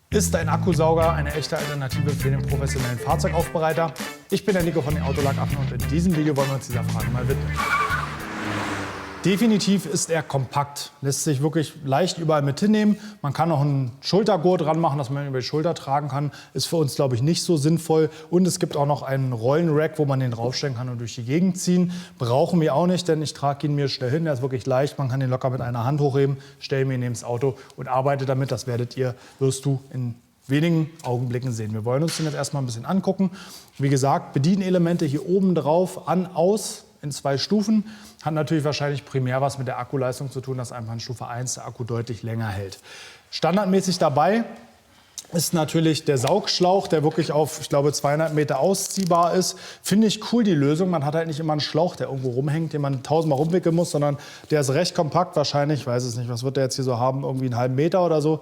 Ist ein Akkusauger eine echte Alternative für den professionellen Fahrzeugaufbereiter? Ich bin der Nico von den Autolack-Affen und in diesem Video wollen wir uns dieser Frage mal widmen. Definitiv ist er kompakt, lässt sich wirklich leicht überall mit hinnehmen. Man kann auch einen Schultergurt dran machen, dass man ihn über die Schulter tragen kann. Ist für uns, glaube ich, nicht so sinnvoll. Und es gibt auch noch einen Rollenrack, wo man den draufstellen kann und durch die Gegend ziehen. Brauchen wir auch nicht, denn ich trage ihn mir schnell hin. Er ist wirklich leicht. Man kann ihn locker mit einer Hand hochheben, stelle ihn neben das Auto und arbeite damit. Das wirst du in wenigen Augenblicken sehen. Wir wollen uns den jetzt erstmal ein bisschen angucken. Wie gesagt, Bedienelemente hier oben drauf, an, aus, in 2 Stufen. Hat natürlich wahrscheinlich primär was mit der Akkuleistung zu tun, dass einfach in Stufe 1 der Akku deutlich länger hält. Standardmäßig dabei ist natürlich der Saugschlauch, der wirklich auf, ich glaube, 200 Meter ausziehbar ist. Finde ich cool, die Lösung. Man hat halt nicht immer einen Schlauch, der irgendwo rumhängt, den man 1000-mal rumwickeln muss, sondern der ist recht kompakt wahrscheinlich. Ich weiß es nicht, was wird der jetzt hier so haben? Irgendwie einen halben Meter oder so.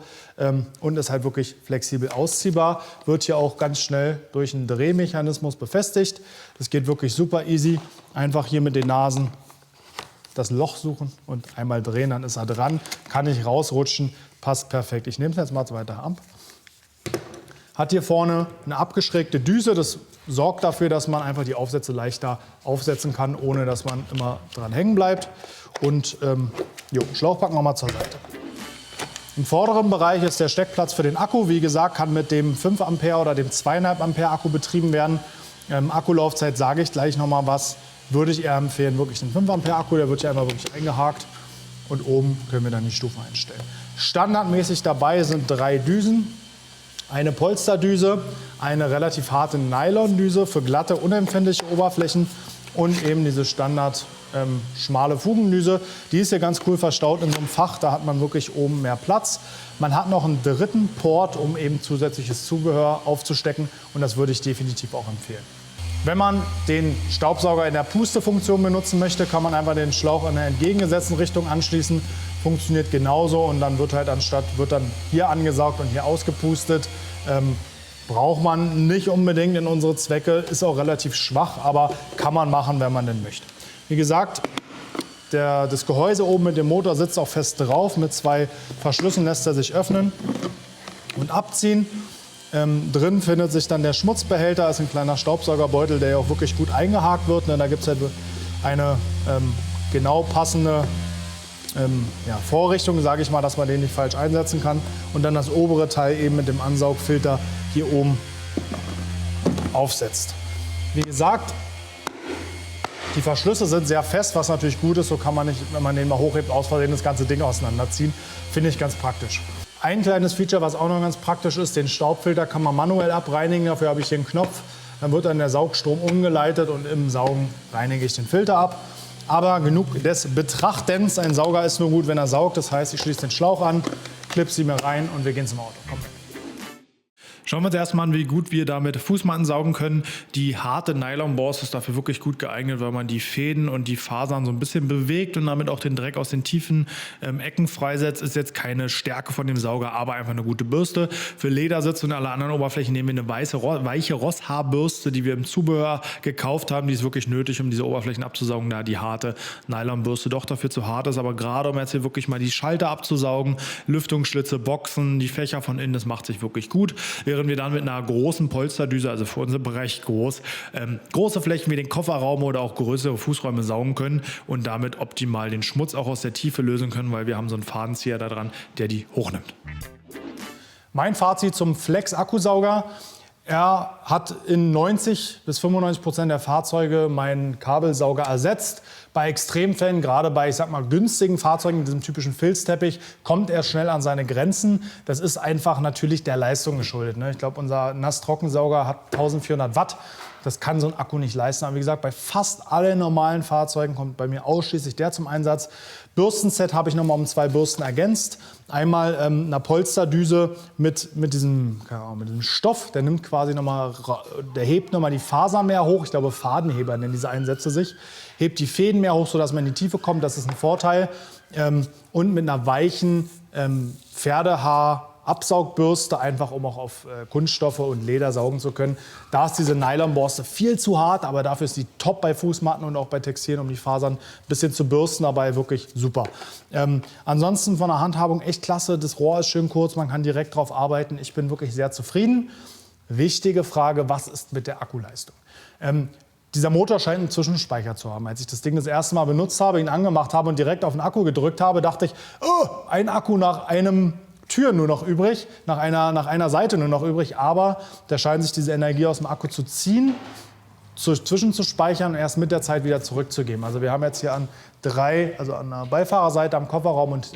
Und ist halt wirklich flexibel ausziehbar. Wird hier auch ganz schnell durch einen Drehmechanismus befestigt. Das geht wirklich super easy. Einfach hier mit den Nasen das Loch suchen und einmal drehen, dann ist er dran. Kann nicht rausrutschen, passt perfekt. Ich nehme es jetzt mal weiter ab. Hat hier vorne eine abgeschrägte Düse. Das sorgt dafür, dass man einfach die Aufsätze leichter aufsetzen kann, ohne dass man immer dran hängen bleibt. Und Schlauch packen wir mal zur Seite. Im vorderen Bereich ist der Steckplatz für den Akku. Wie gesagt, kann mit dem 5 Ampere oder dem 2,5 Ampere Akku betrieben werden. Akkulaufzeit sage ich gleich noch mal was. Würde ich eher empfehlen, wirklich den 5 Ampere Akku. Der wird hier einmal wirklich eingehakt. Und oben können wir dann die Stufen einstellen. Standardmäßig dabei sind 3 Düsen. Eine Polsterdüse, eine relativ harte Nylondüse für glatte, unempfindliche Oberflächen und eben diese Standard schmale Fugendüse. Die ist hier ganz cool verstaut in so einem Fach, da hat man wirklich oben mehr Platz. Man hat noch einen dritten Port, um eben zusätzliches Zubehör aufzustecken und das würde ich definitiv auch empfehlen. Wenn man den Staubsauger in der Pustefunktion benutzen möchte, kann man einfach den Schlauch in der entgegengesetzten Richtung anschließen. Funktioniert genauso und dann wird dann hier angesaugt und hier ausgepustet. Braucht man nicht unbedingt in unsere Zwecke, ist auch relativ schwach, aber kann man machen, wenn man denn möchte. Wie gesagt, das Gehäuse oben mit dem Motor sitzt auch fest drauf. Mit 2 Verschlüssen lässt er sich öffnen und abziehen. Drin findet sich dann der Schmutzbehälter, ist ein kleiner Staubsaugerbeutel, der ja auch wirklich gut eingehakt wird. Da gibt es halt eine genau passende Vorrichtung, sage ich mal, dass man den nicht falsch einsetzen kann. Und dann das obere Teil eben mit dem Ansaugfilter hier oben aufsetzt. Wie gesagt, die Verschlüsse sind sehr fest, was natürlich gut ist. So kann man nicht, wenn man den mal hochhebt, aus Versehen das ganze Ding auseinanderziehen. Finde ich ganz praktisch. Ein kleines Feature, was auch noch ganz praktisch ist, den Staubfilter kann man manuell abreinigen. Dafür habe ich hier einen Knopf. Dann wird dann der Saugstrom umgeleitet und im Saugen reinige ich den Filter ab. Aber genug des Betrachtens. Ein Sauger ist nur gut, wenn er saugt. Das heißt, ich schließe den Schlauch an, klipse sie mir rein und wir gehen zum Auto. Komm mit. Schauen wir uns erstmal an, wie gut wir damit Fußmatten saugen können. Die harte Nylonborste ist dafür wirklich gut geeignet, weil man die Fäden und die Fasern so ein bisschen bewegt und damit auch den Dreck aus den tiefen Ecken freisetzt. Ist jetzt keine Stärke von dem Sauger, aber einfach eine gute Bürste. Für Ledersitz und alle anderen Oberflächen nehmen wir eine weiche Rosshaarbürste, die wir im Zubehör gekauft haben. Die ist wirklich nötig, um diese Oberflächen abzusaugen, da die harte Nylonbürste doch dafür zu hart ist. Aber gerade um jetzt hier wirklich mal die Schalter abzusaugen, Lüftungsschlitze, Boxen, die Fächer von innen, das macht sich wirklich gut. Während wir dann mit einer großen Polsterdüse, also für unseren Bereich groß, große Flächen wie den Kofferraum oder auch größere Fußräume saugen können und damit optimal den Schmutz auch aus der Tiefe lösen können, weil wir haben so einen Fadenzieher da dran, der die hochnimmt. Mein Fazit zum Flex-Akkusauger. Er hat in 90 bis 95% der Fahrzeuge meinen Kabelsauger ersetzt. Bei Extremfällen, gerade bei, ich sag mal, günstigen Fahrzeugen mit diesem typischen Filzteppich, kommt er schnell an seine Grenzen. Das ist einfach natürlich der Leistung geschuldet. Ich glaube, unser Nass-Trockensauger hat 1400 Watt. Das kann so ein Akku nicht leisten. Aber wie gesagt, bei fast allen normalen Fahrzeugen kommt bei mir ausschließlich der zum Einsatz. Bürstenset habe ich nochmal um 2 Bürsten ergänzt. Einmal eine Polsterdüse mit diesem Stoff. Der nimmt quasi der hebt nochmal die Faser mehr hoch. Ich glaube, Fadenheber nennen diese Einsätze sich. Hebt die Fäden mehr hoch, sodass man in die Tiefe kommt. Das ist ein Vorteil. Und mit einer weichen Pferdehaar Absaugbürste, einfach um auch auf Kunststoffe und Leder saugen zu können. Da ist diese Nylonborste viel zu hart, aber dafür ist die top bei Fußmatten und auch bei Textilien, um die Fasern ein bisschen zu bürsten, aber wirklich super. Ansonsten von der Handhabung echt klasse. Das Rohr ist schön kurz, man kann direkt drauf arbeiten. Ich bin wirklich sehr zufrieden. Wichtige Frage, was ist mit der Akkuleistung? Dieser Motor scheint einen Zwischenspeicher zu haben. Als ich das Ding das erste Mal benutzt habe, ihn angemacht habe und direkt auf den Akku gedrückt habe, dachte ich, oh, ein Akku nach einem Tür nur noch übrig, nach einer Seite nur noch übrig. Aber der scheint sich diese Energie aus dem Akku zu ziehen, zwischenzuspeichern und erst mit der Zeit wieder zurückzugeben. Also wir haben jetzt hier an an der Beifahrerseite, am Kofferraum und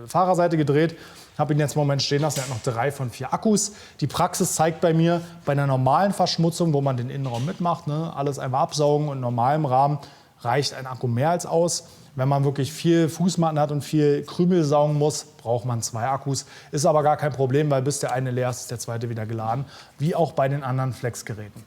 Fahrerseite gedreht. Habe ihn jetzt im Moment stehen lassen. Er hat noch 3 von 4 Akkus. Die Praxis zeigt bei mir, bei einer normalen Verschmutzung, wo man den Innenraum mitmacht, ne, alles einfach absaugen und in normalem Rahmen, reicht ein Akku mehr als aus. Wenn man wirklich viel Fußmatten hat und viel Krümel saugen muss, braucht man 2 Akkus. Ist aber gar kein Problem, weil bis der eine leer ist, ist der zweite wieder geladen. Wie auch bei den anderen Flex-Geräten.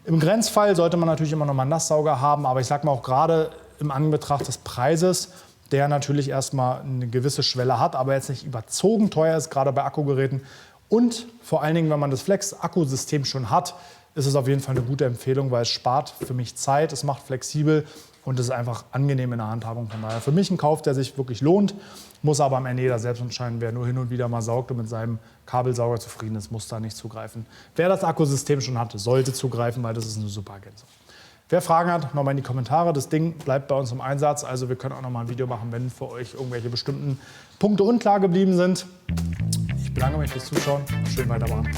Im Grenzfall sollte man natürlich immer noch mal einen Nasssauger haben, aber ich sag mal auch gerade im Anbetracht des Preises, der natürlich erstmal eine gewisse Schwelle hat, aber jetzt nicht überzogen teuer ist, gerade bei Akkugeräten. Und vor allen Dingen, wenn man das Flex-Akkusystem schon hat, ist es auf jeden Fall eine gute Empfehlung, weil es spart für mich Zeit, es macht flexibel und es ist einfach angenehm in der Handhabung. Von daher für mich ein Kauf, der sich wirklich lohnt, muss aber am Ende jeder selbst entscheiden. Wer nur hin und wieder mal saugt und mit seinem Kabelsauger zufrieden ist, muss da nicht zugreifen. Wer das Akkusystem schon hat, sollte zugreifen, weil das ist eine super Ergänzung. Wer Fragen hat, nochmal in die Kommentare. Das Ding bleibt bei uns im Einsatz. Also wir können auch nochmal ein Video machen, wenn für euch irgendwelche bestimmten Punkte unklar geblieben sind. Ich bedanke mich fürs Zuschauen. Schön weitermachen.